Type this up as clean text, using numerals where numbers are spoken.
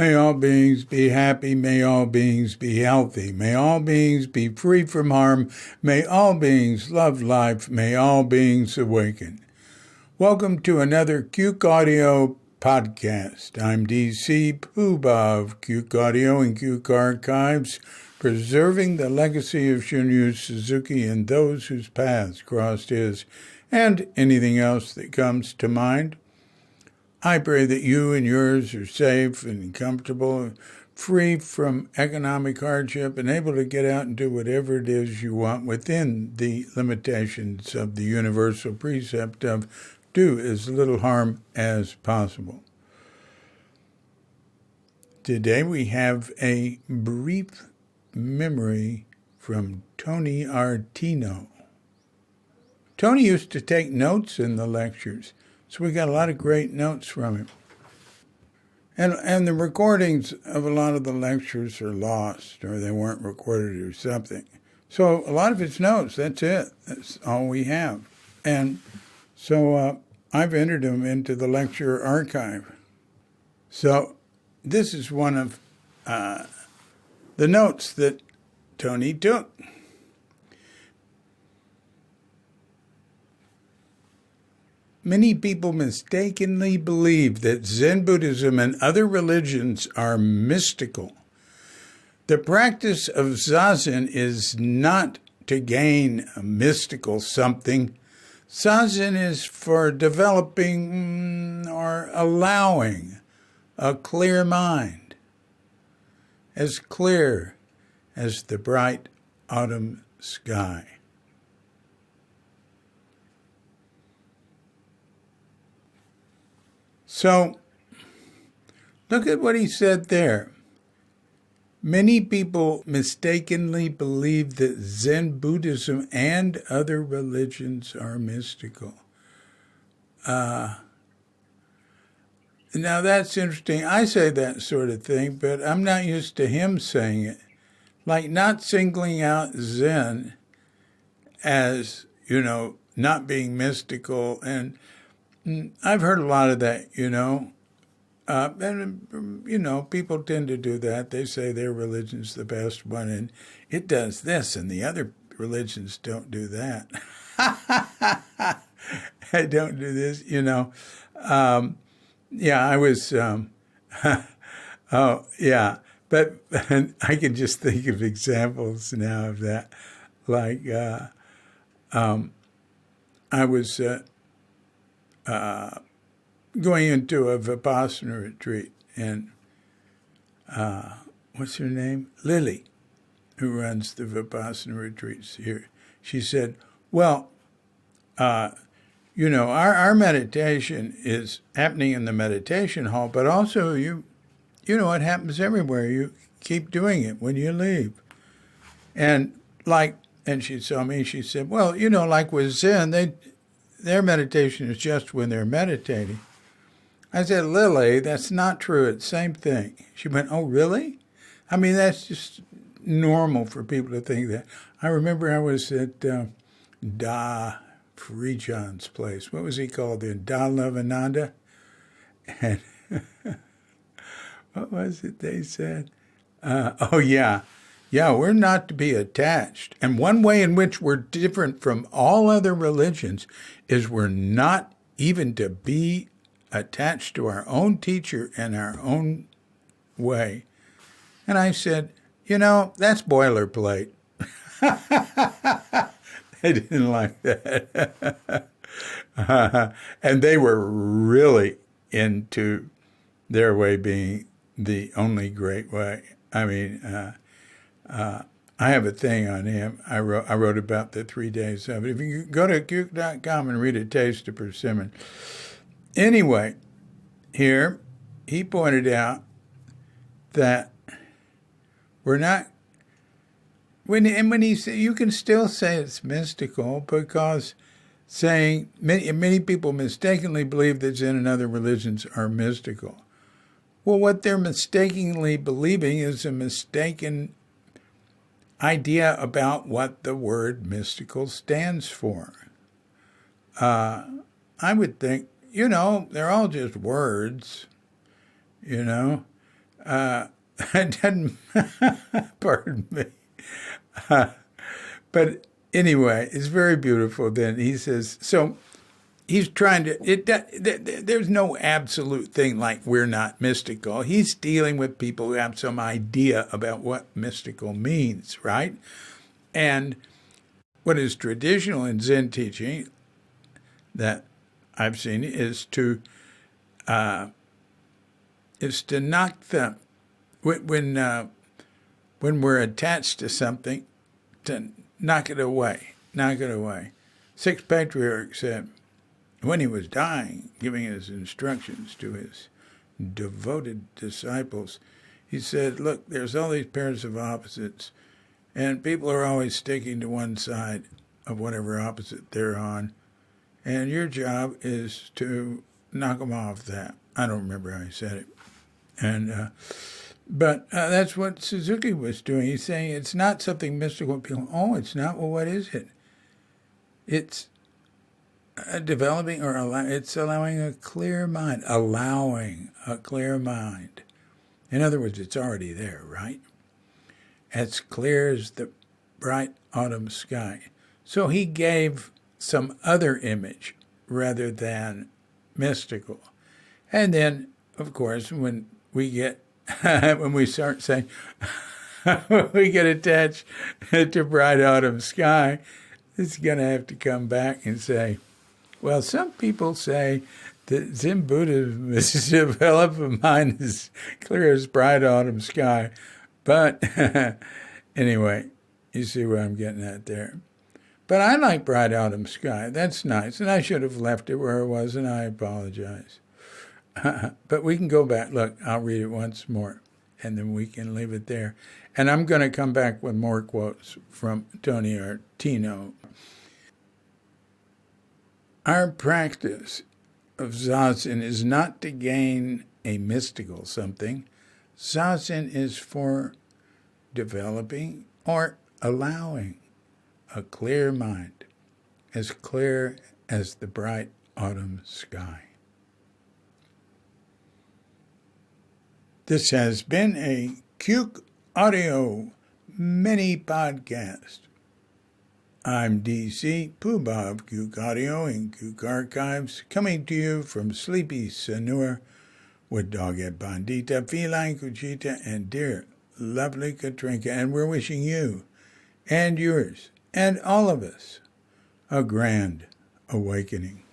May all beings be happy. May all beings be healthy. May all beings be free from harm. May all beings love life. May all beings awaken. Welcome to another Cuke Audio podcast. I'm DC Poobah of Cuke Audio and Cuke Archives, preserving the legacy of Shunryu Suzuki and those whose paths crossed his, and anything else that comes to mind. I pray that you and yours are safe and comfortable, free from economic hardship, and able to get out and do whatever it is you want within the limitations of the universal precept of do as little harm as possible. Today we have a brief memory from Tony Artino. Tony used to take notes in the lectures, so we got a lot of great notes from him. And the recordings of a lot of the lectures are lost, or they weren't recorded or something. So a lot of his notes, that's it. That's all we have. And so I've entered them into the lecture archive. So this is one of the notes that Tony took. Many people mistakenly believe that Zen Buddhism and other religions are mystical. The practice of Zazen is not to gain a mystical something. Zazen is for developing or allowing a clear mind, as clear as the bright autumn sky. So, look at what he said there. Many people mistakenly believe that Zen Buddhism and other religions are mystical. Now that's interesting. I say that sort of thing, but I'm not used to him saying it. Like not singling out Zen as, not being mystical. And I've heard a lot of that, and people tend to do that. They say their religion's the best one, and it does this, and the other religions don't do that. I don't do this, I was, oh, yeah, but I can just think of examples now of that. Like, I was going into a Vipassana retreat, and what's her name? Lily, who runs the Vipassana retreats here. She said, well, our meditation is happening in the meditation hall, but also it happens everywhere. You keep doing it when you leave. And she saw me, she said, well, like with Zen, their meditation is just when they're meditating. I said, Lily, that's not true. It's the same thing. She went, oh, really? I mean, that's just normal for people to think that. I remember I was at Da Frijan's place. What was he called then? Da Levananda? And what was it they said? Yeah, we're not to be attached. And one way in which we're different from all other religions is we're not even to be attached to our own teacher and our own way. And I said, that's boilerplate. They didn't like that. And they were really into their way being the only great way. I mean, I have a thing on him. I wrote about the 3 days of it. If you go to Cuke.com and read A Taste of Persimmon. Anyway, here, he pointed out that we're not, when he said, you can still say it's mystical because saying, many people mistakenly believe that Zen and other religions are mystical. Well, what they're mistakenly believing is a mistaken idea about what the word mystical stands for. I would think, they're all just words, It doesn't, pardon me. But anyway, it's very beautiful. Then he says, so he's trying to, there's no absolute thing like we're not mystical. He's dealing with people who have some idea about what mystical means, right? And what is traditional in Zen teaching that I've seen is to knock the when we're attached to something, to knock it away, knock it away. Sixth Patriarch said when he was dying, giving his instructions to his devoted disciples, he said, "Look, there's all these pairs of opposites, and people are always sticking to one side of whatever opposite they're on, and your job is to knock them off that." I don't remember how he said it. And but that's what Suzuki was doing. He's saying it's not something mystical. People, oh, it's not. Well, what is it? It's developing or it's allowing a clear mind. Allowing a clear mind. In other words, it's already there, right? As clear as the bright autumn sky. So he gave some other image rather than mystical. And then, of course, when we get when we start saying we get attached to bright autumn sky, it's going to have to come back and say, well, some people say that Zen Buddhism is to develop a mind as clear as bright autumn sky. But anyway, you see where I'm getting at there. But I like bright autumn sky. That's nice. And I should have left it where it was, and I apologize. But we can go back. Look, I'll read it once more, and then we can leave it there. And I'm going to come back with more quotes from Tony Artino. Our practice of Zazen is not to gain a mystical something. Zazen is for developing or allowing a clear mind, as clear as the bright autumn sky. This has been a Cuke Audio mini podcast. I'm DC, Poobah of Cuke Audio and Cuke Archives, coming to you from sleepy Sanur with Doghead Bandita, Feline Cuchita, and dear, lovely Katrinka. And we're wishing you and yours and all of us a grand awakening.